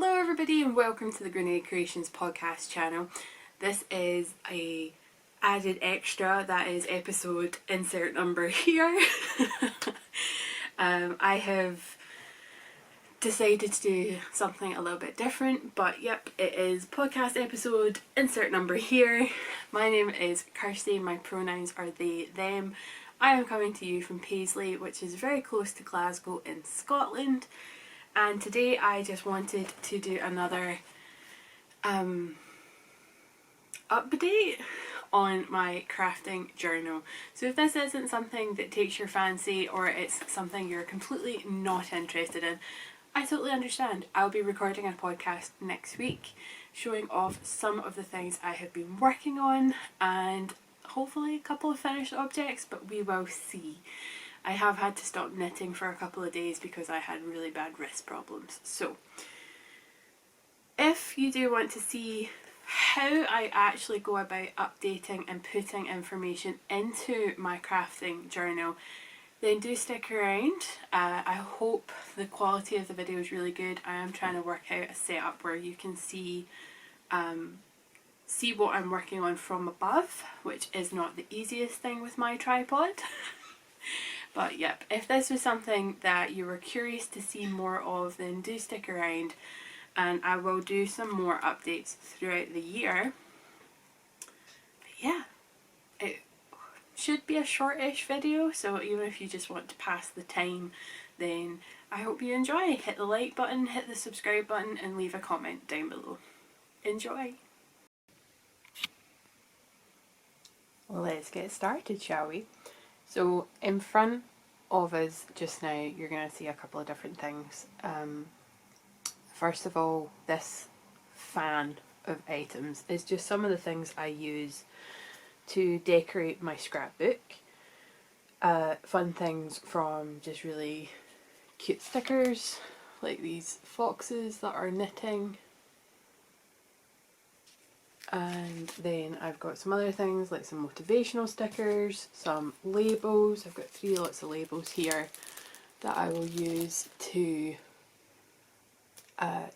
Hello everybody and welcome to the Grianaig Creations podcast channel. This is a added extra, that is episode insert number here. I have decided to do something a little bit different, but yep, it is podcast episode insert number here. My name is Kirsty, my pronouns are they, them. I am coming to you from Paisley, which is very close to Glasgow in Scotland. And today I just wanted to do another update on my crafting journal. So if this isn't something that takes your fancy or it's something you're completely not interested in, I totally understand. I'll be recording a podcast next week showing off some of the things I have been working on and hopefully a couple of finished objects, but we will see. I have had to stop knitting for a couple of days because I had really bad wrist problems. So if you do want to see how I actually go about updating and putting information into my crafting journal, then do stick around. I hope the quality of the video is really good. I am trying to work out a setup where you can see what I'm working on from above, which is not the easiest thing with my tripod. But yep, if this was something that you were curious to see more of, then do stick around and I will do some more updates throughout the year. But yeah, it should be a shortish video, so even if you just want to pass the time, then I hope you enjoy. Hit the like button, hit the subscribe button and leave a comment down below. Enjoy! Let's get started, shall we? So in front of us just now you're going to see a couple of different things. First of all, this fan of items is just some of the things I use to decorate my scrapbook. Fun things from just really cute stickers like these foxes that are knitting. And then I've got some other things like some motivational stickers, some labels. I've got 3 lots of labels here that I will use to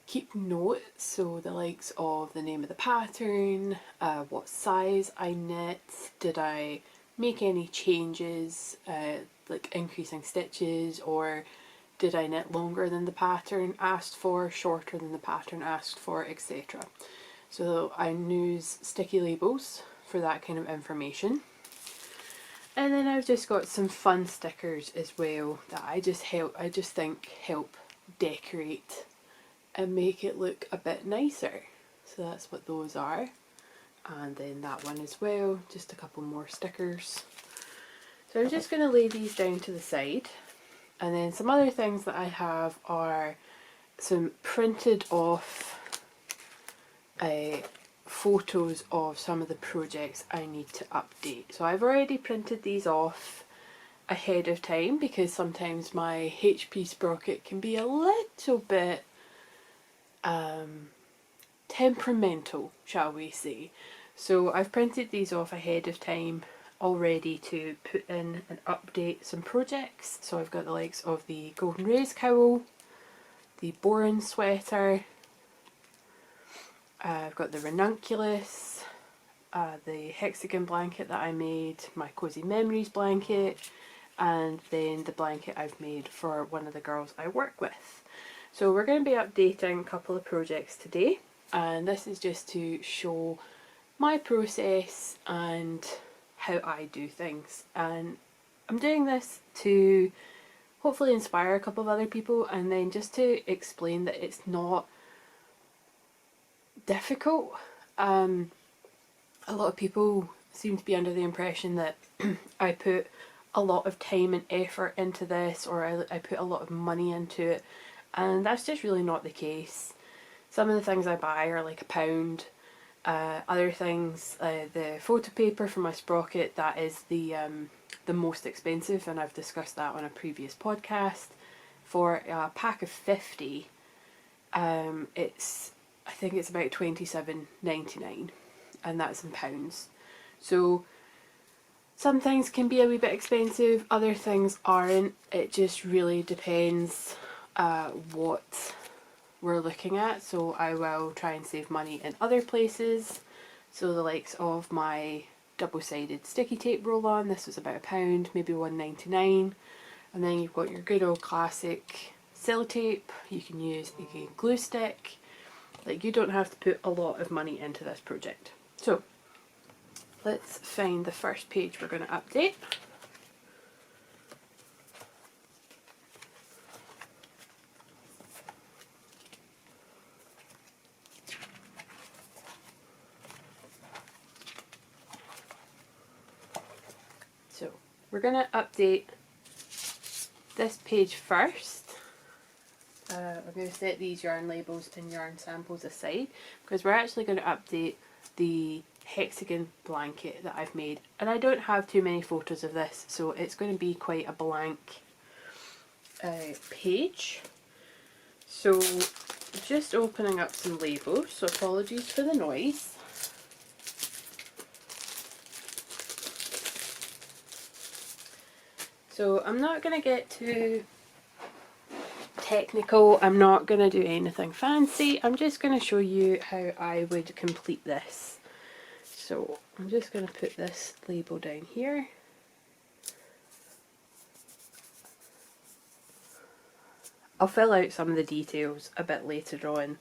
keep notes, so the likes of the name of the pattern, what size I knit, did I make any changes like increasing stitches, or did I knit longer than the pattern asked for, shorter than the pattern asked for, etc. So I use sticky labels for that kind of information. And then I've just got some fun stickers as well that I just think help decorate and make it look a bit nicer. So that's what those are. And then that one as well, just a couple more stickers. So I'm just going to lay these down to the side. And then some other things that I have are some printed off photos of some of the projects I need to update. So I've already printed these off ahead of time because sometimes my HP sprocket can be a little bit temperamental, shall we say. So I've printed these off ahead of time already to put in and update some projects. So I've got the likes of the Golden Rays cowl, the Boron sweater, I've got the ranunculus, the hexagon blanket that I made, my Cozy Memories blanket, and then the blanket I've made for one of the girls I work with. So we're going to be updating a couple of projects today, and this is just to show my process and how I do things. And I'm doing this to hopefully inspire a couple of other people, and then just to explain that it's not difficult. A lot of people seem to be under the impression that I put a lot of time and effort into this, or I put a lot of money into it, and that's just really not the case. Some of the things I buy are like £1. Other things, the photo paper for my sprocket, that is the most expensive, and I've discussed that on a previous podcast. For a pack of 50, I think it's about £27.99, and that's in pounds. So some things can be a wee bit expensive, other things aren't. It just really depends what we're looking at, so I will try and save money in other places. So the likes of my double-sided sticky tape roll-on, this was about £1, maybe £1.99. And then you've got your good old classic sellotape. You can use a glue stick. Like, you don't have to put a lot of money into this project. So let's find the first page we're going to update. So we're going to update this page first. We're going to set these yarn labels and yarn samples aside because we're actually going to update the hexagon blanket that I've made, and I don't have too many photos of this, so it's going to be quite a blank page. So just opening up some labels, so apologies for the noise. So I'm not going to get too technical, I'm not going to do anything fancy, I'm just going to show you how I would complete this. So I'm just going to put this label down here. I'll fill out some of the details a bit later on,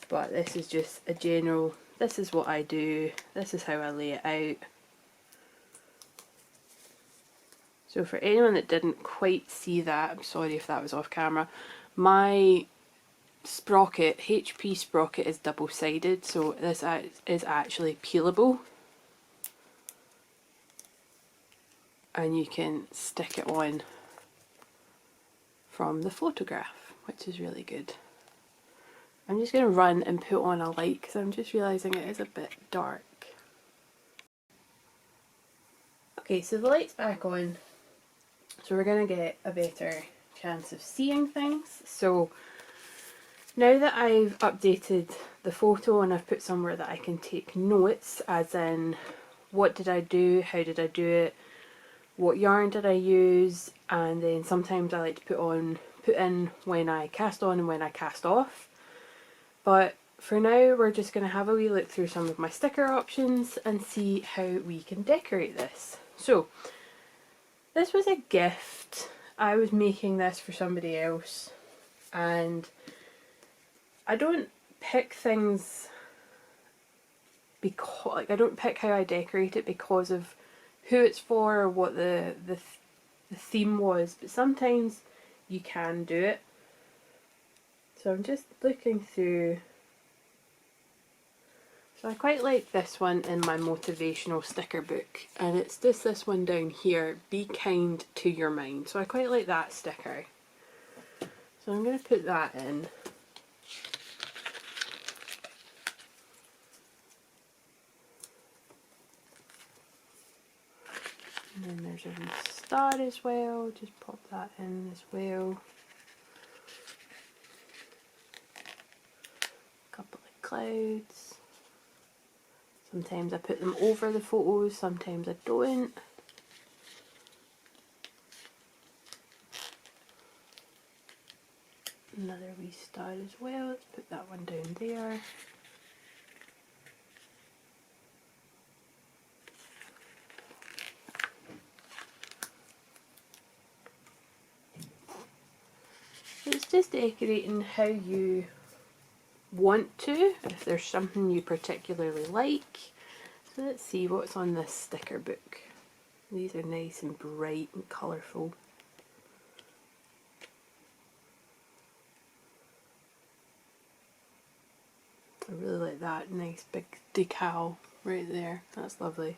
but this is just a general, this is what I do, this is how I lay it out. So for anyone that didn't quite see that, I'm sorry if that was off camera, my sprocket, HP sprocket, is double-sided, so this is actually peelable. And you can stick it on from the photograph, which is really good. I'm just going to run and put on a light because I'm just realising it is a bit dark. Okay, so the light's back on. So we're going to get a better chance of seeing things. So now that I've updated the photo and I've put somewhere that I can take notes, as in what did I do, how did I do it, what yarn did I use, and then sometimes I like to put in when I cast on and when I cast off. But for now we're just going to have a wee look through some of my sticker options and see how we can decorate this. So this was a gift. I was making this for somebody else, and I don't pick things because, like, I don't pick how I decorate it because of who it's for or what the theme was, but sometimes you can do it. So I'm just looking through. So I quite like this one in my motivational sticker book, and it's just this one down here, be kind to your mind. So I quite like that sticker. So I'm going to put that in. And then there's a wee star as well, just pop that in as well. A couple of clouds. Sometimes I put them over the photos, sometimes I don't. Another wee star as well, let's put that one down there. It's just decorating how you want to, if there's something you particularly like. So let's see what's on this sticker book. These are nice and bright and colourful. I really like that nice big decal right there, that's lovely.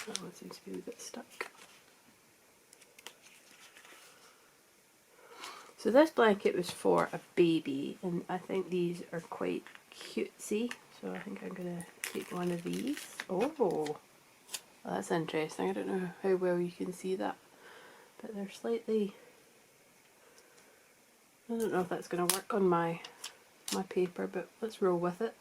That one seems to be a bit stuck. So this blanket was for a baby, and I think these are quite cutesy, so I think I'm going to take one of these. Oh, well, that's interesting. I don't know how well you can see that, but they're slightly, I don't know if that's going to work on my paper, but let's roll with it.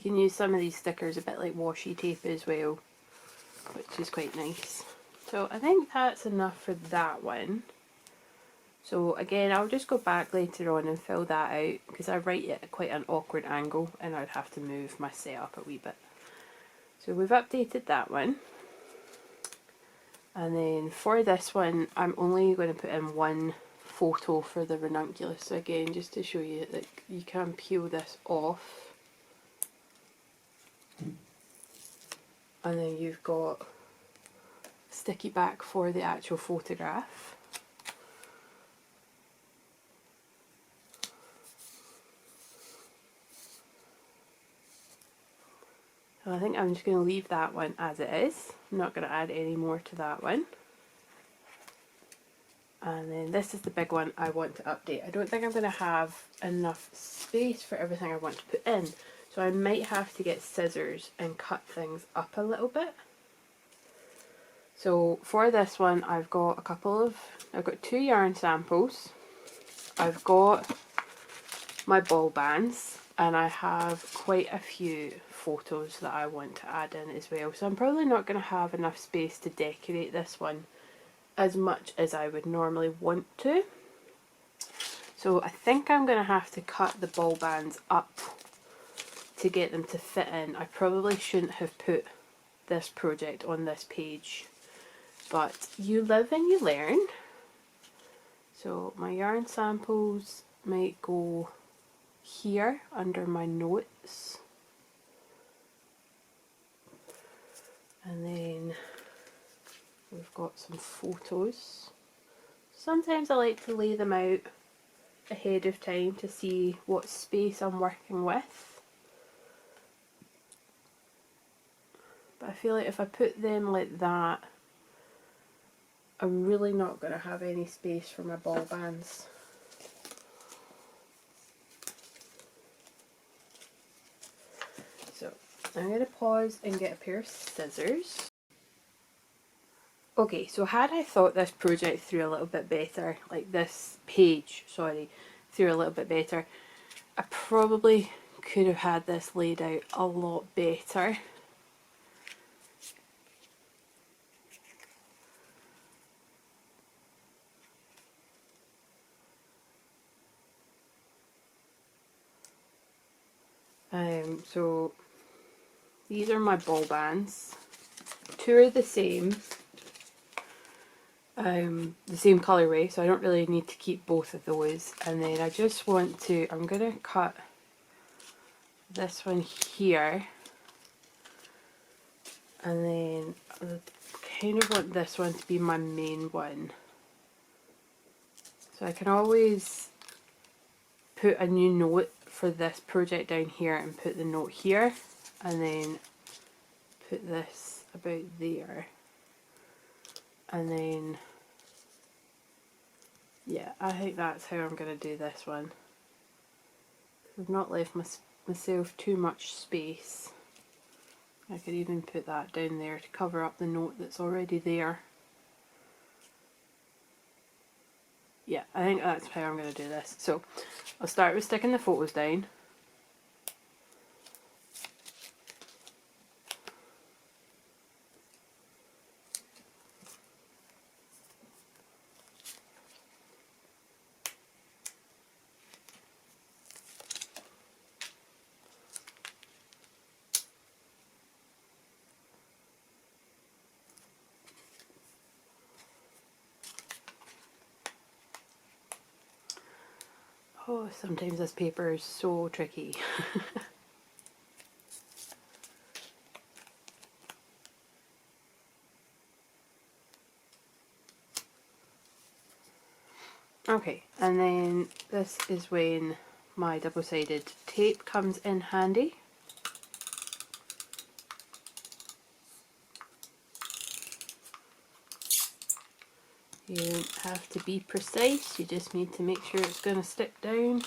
can use some of these stickers a bit like washi tape as well, which is quite nice. So I think that's enough for that one. So again, I'll just go back later on and fill that out, because I write it at quite an awkward angle and I'd have to move my setup a wee bit. So we've updated that one. And then for this one, I'm only going to put in one photo for the ranunculus. So again, just to show you that you can peel this off. And then you've got sticky back for the actual photograph. So I think I'm just going to leave that one as it is. I'm not going to add any more to that one. And then this is the big one I want to update. I don't think I'm going to have enough space for everything I want to put in. So I might have to get scissors and cut things up a little bit. So for this one, I've got two yarn samples. I've got my ball bands, and I have quite a few photos that I want to add in as well. So I'm probably not going to have enough space to decorate this one as much as I would normally want to. So I think I'm going to have to cut the ball bands up to get them to fit in. I probably shouldn't have put this project on this page, but you live and you learn. So my yarn samples might go here under my notes, and then we've got some photos. Sometimes I like to lay them out ahead of time to see what space I'm working with, but I feel like if I put them like that, I'm really not going to have any space for my ball bands. So I'm going to pause and get a pair of scissors. Okay, so had I thought this project through a little bit better, like this page, sorry, through a little bit better, I probably could have had this laid out a lot better. So these are my ball bands. Two are the same colourway, so I don't really need to keep both of those. And then I just want to, I'm going to cut this one here, and then I kind of want this one to be my main one. So I can always put a new note for this project down here and put the note here, and then put this about there, and then yeah, I think that's how I'm going to do this one. I've not left myself too much space. I could even put that down there to cover up the note that's already there. Yeah, I think that's how I'm going to do this. So I'll start with sticking the photos down. Oh, sometimes this paper is so tricky. Okay, and then this is when my double-sided tape comes in handy. You don't have to be precise, you just need to make sure it's going to stick down.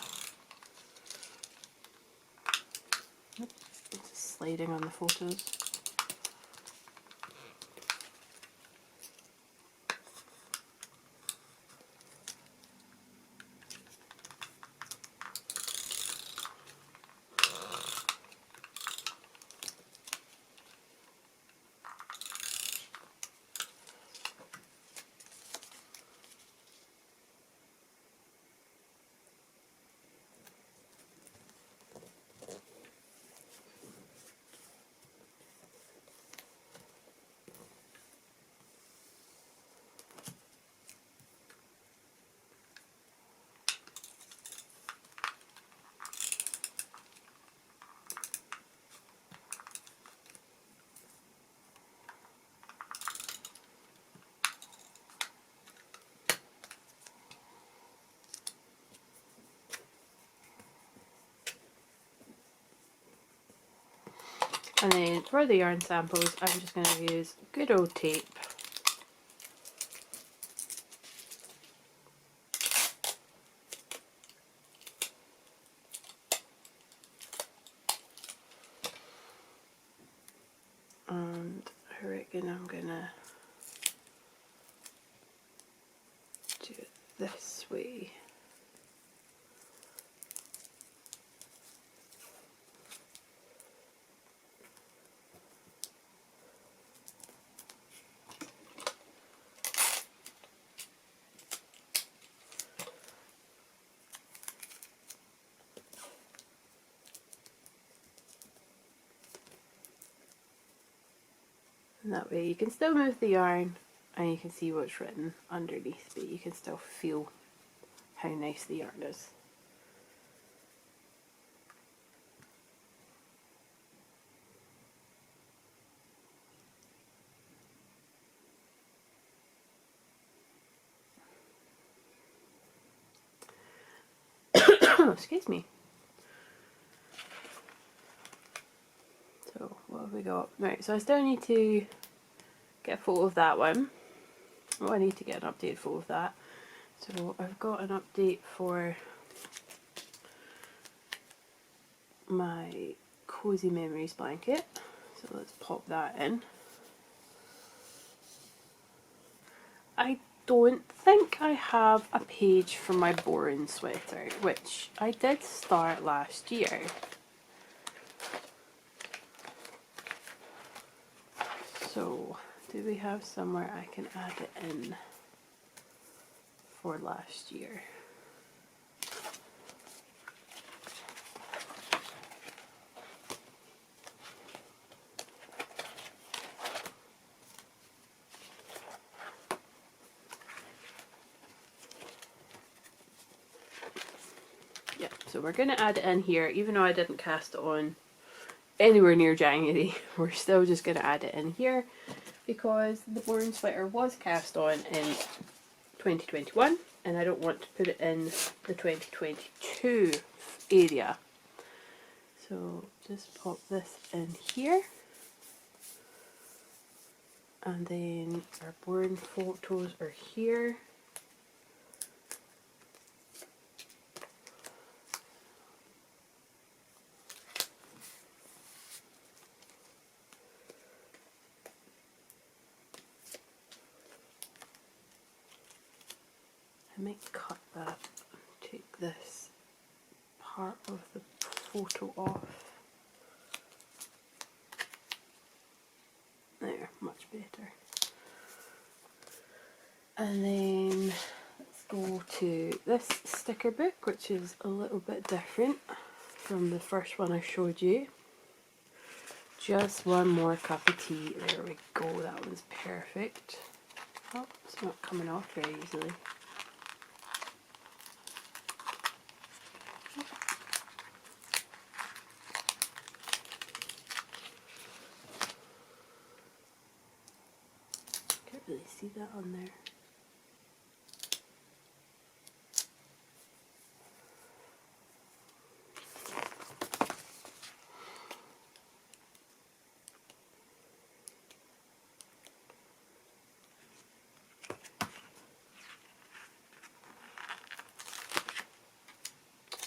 It's sliding on the photos. then for the yarn samples, I'm just going to use good old tape. And I reckon I'm going to do it this way. And that way you can still move the yarn and you can see what's written underneath, but you can still feel how nice the yarn is. Excuse me. So what have we got? Right, so I still need to get a photo of that one. Oh, I need to get an updated photo of that. So I've got an update for my Cozy Memories blanket. So let's pop that in. I don't think I have a page for my boring sweater, which I did start last year. So, do we have somewhere I can add it in for last year? Yep, so we're going to add it in here, even though I didn't cast it on anywhere near January. We're still just going to add it in here because the boring sweater was cast on in 2021 and I don't want to put it in the 2022 area. So just pop this in here, and then our boring photos are here. I might cut that, take this part of the photo off. There, much better. And then let's go to this sticker book, which is a little bit different from the first one I showed you. Just one more cup of tea. There we go, that one's perfect. Oh, it's not coming off very easily. Can't really see that on there.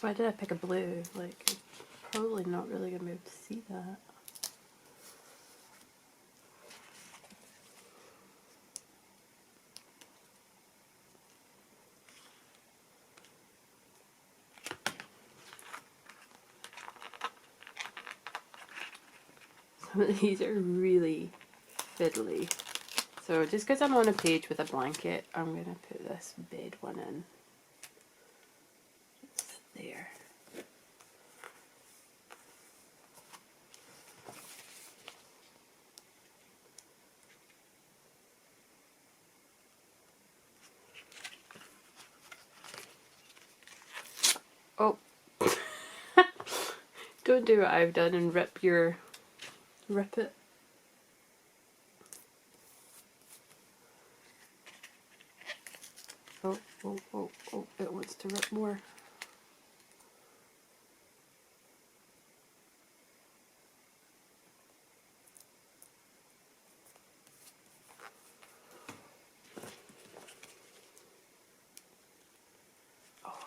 Why did I pick a blue? Like, I'm probably not really going to be able to see that. Some of these are really fiddly. So just because I'm on a page with a blanket, I'm going to put this bed one in. Just there. Oh, don't do what I've done and rip it. Oh, oh, oh, oh, it wants to rip more.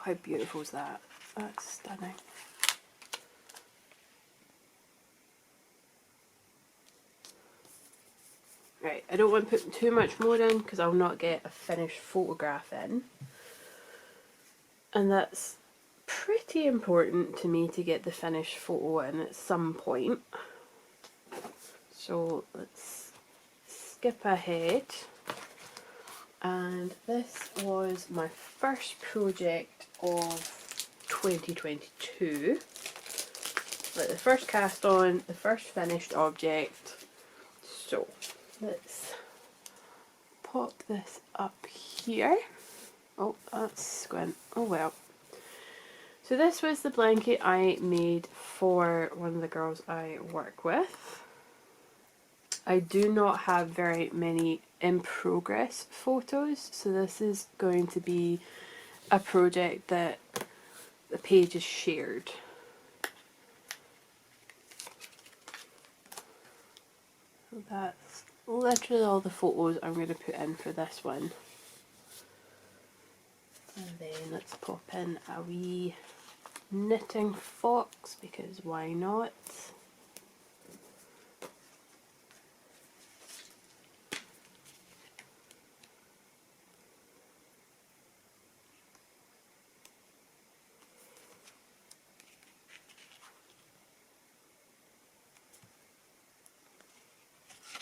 how beautiful is that? That's stunning. Right, I don't want to put too much more in because I'll not get a finished photograph in. And that's pretty important to me to get the finished photo in at some point. So let's skip ahead. And this was my first project of 2022. Like the first cast on, the first finished object. So let's pop this up here. Oh, that's squint. Oh well. So this was the blanket I made for one of the girls I work with. I do not have very many in progress photos, so this is going to be a project that the page is shared. So that's literally all the photos I'm going to put in for this one. And then let's pop in a wee knitting fox, because why not?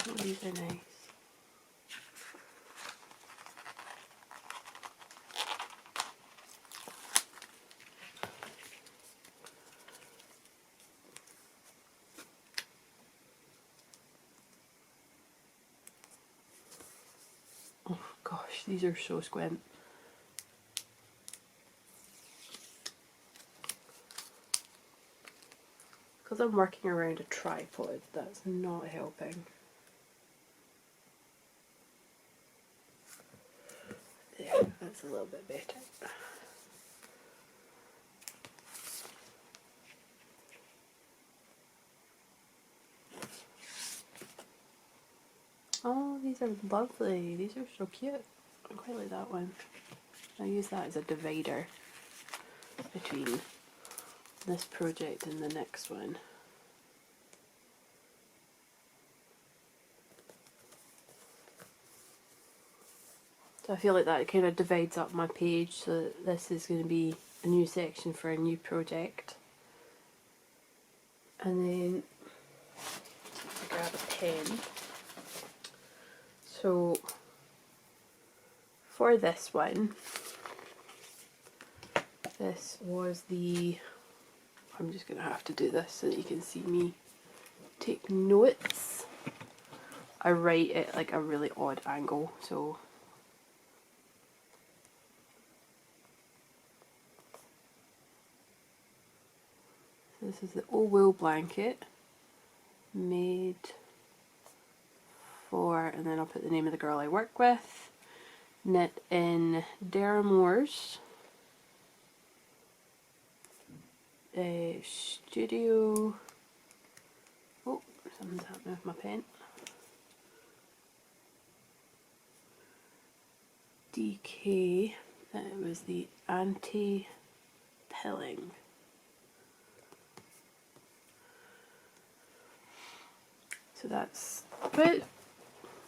Oh, these are nice. Oh gosh, these are so squint. Because I'm working around a tripod, that's not helping. There, that's a little bit better. Oh, these are lovely. These are so cute. I quite like that one. I'll use that as a divider between this project and the next one. So I feel like that kind of divides up my page, so that this is going to be a new section for a new project. And then I grab a pen. So for this one, this was the, I'm just going to have to do this so that you can see me take notes. I write at like a really odd angle, so this is the old wool blanket made for, and then I'll put the name of the girl I work with, knit in Deramores Studio. Oh, something's happening with my pen. DK, it was the anti-pilling. So that's about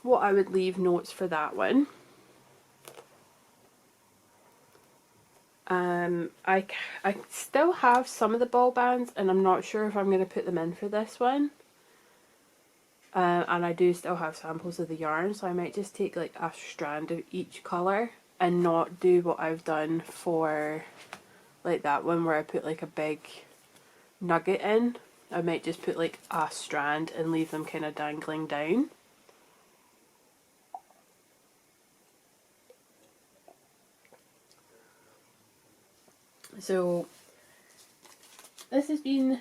what I would leave notes for that one. I still have some of the ball bands, and I'm not sure if I'm going to put them in for this one. And I do still have samples of the yarn, so I might just take like a strand of each colour and not do what I've done for like that one where I put like a big nugget in. I might just put like a strand and leave them kind of dangling down. So this has been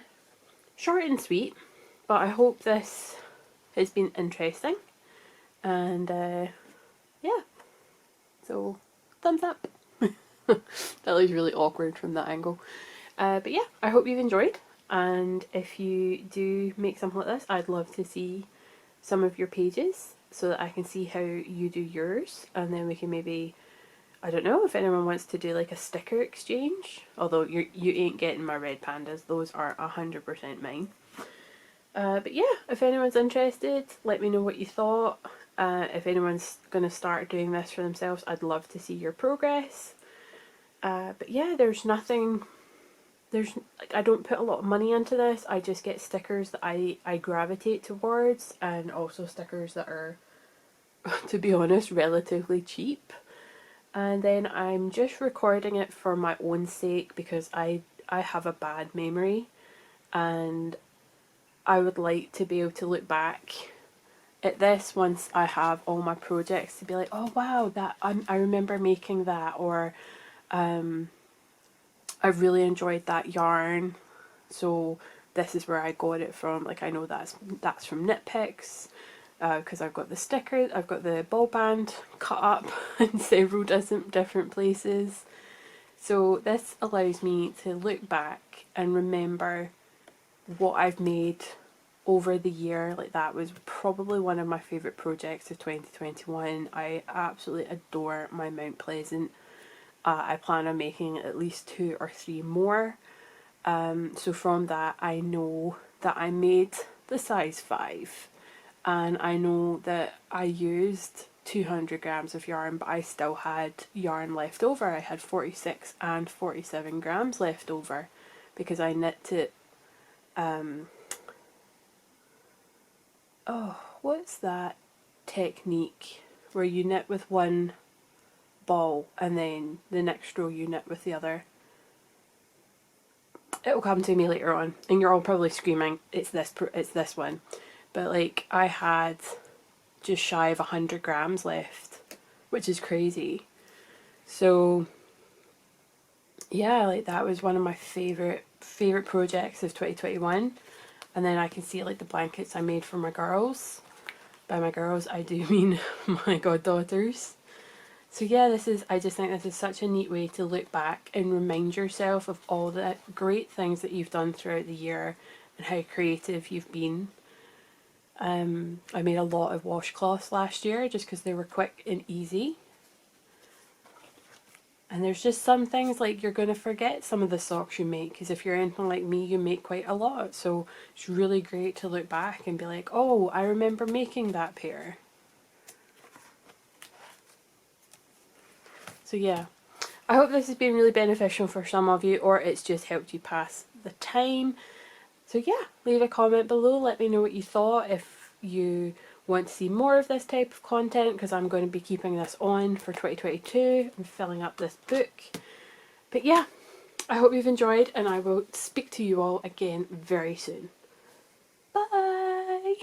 short and sweet, but I hope this has been interesting, and yeah, so thumbs up. That looks really awkward from that angle, but yeah, I hope you've enjoyed, and if you do make something like this, I'd love to see some of your pages so that I can see how you do yours, and then we can maybe I don't know if anyone wants to do like a sticker exchange, although you ain't getting my red pandas, those are 100% mine. But yeah, if anyone's interested, let me know what you thought. If anyone's going to start doing this for themselves, I'd love to see your progress. But yeah, there's like, I don't put a lot of money into this. I just get stickers that I gravitate towards, and also stickers that are, to be honest, relatively cheap. And then I'm just recording it for my own sake because I have a bad memory, and I would like to be able to look back at this once I have all my projects to be like, oh wow, that I remember making that, or I really enjoyed that yarn, so this is where I got it from. Like I know that's from Nitpicks, because I've got the sticker, I've got the ball band cut up in several different places. So this allows me to look back and remember what I've made over the year. Like that was probably one of my favourite projects of 2021. I absolutely adore my Mount Pleasant. I plan on making at least 2 or 3 more. So from that I know that I made the size 5, and I know that I used 200 grams of yarn, but I still had yarn left over. I had 46 and 47 grams left over because I knit it, oh, what's that technique where you knit with one ball and then the next row you knit with the other? It'll come to me later on, and you're all probably screaming, it's this one. But like, I had just shy of 100 grams left, which is crazy. So yeah, like that was one of my favorite projects of 2021. And then I can see like the blankets I made for my girls. By my girls, I do mean my goddaughters. So yeah, I just think this is such a neat way to look back and remind yourself of all the great things that you've done throughout the year and how creative you've been. I made a lot of washcloths last year just because they were quick and easy. And there's just some things like you're going to forget some of the socks you make, because if you're anything like me, you make quite a lot. So it's really great to look back and be like, oh, I remember making that pair. So yeah, I hope this has been really beneficial for some of you, or it's just helped you pass the time. So yeah, leave a comment below, let me know what you thought, if you want to see more of this type of content, because I'm going to be keeping this on for 2022 and filling up this book. But yeah, I hope you've enjoyed, and I will speak to you all again very soon. Bye!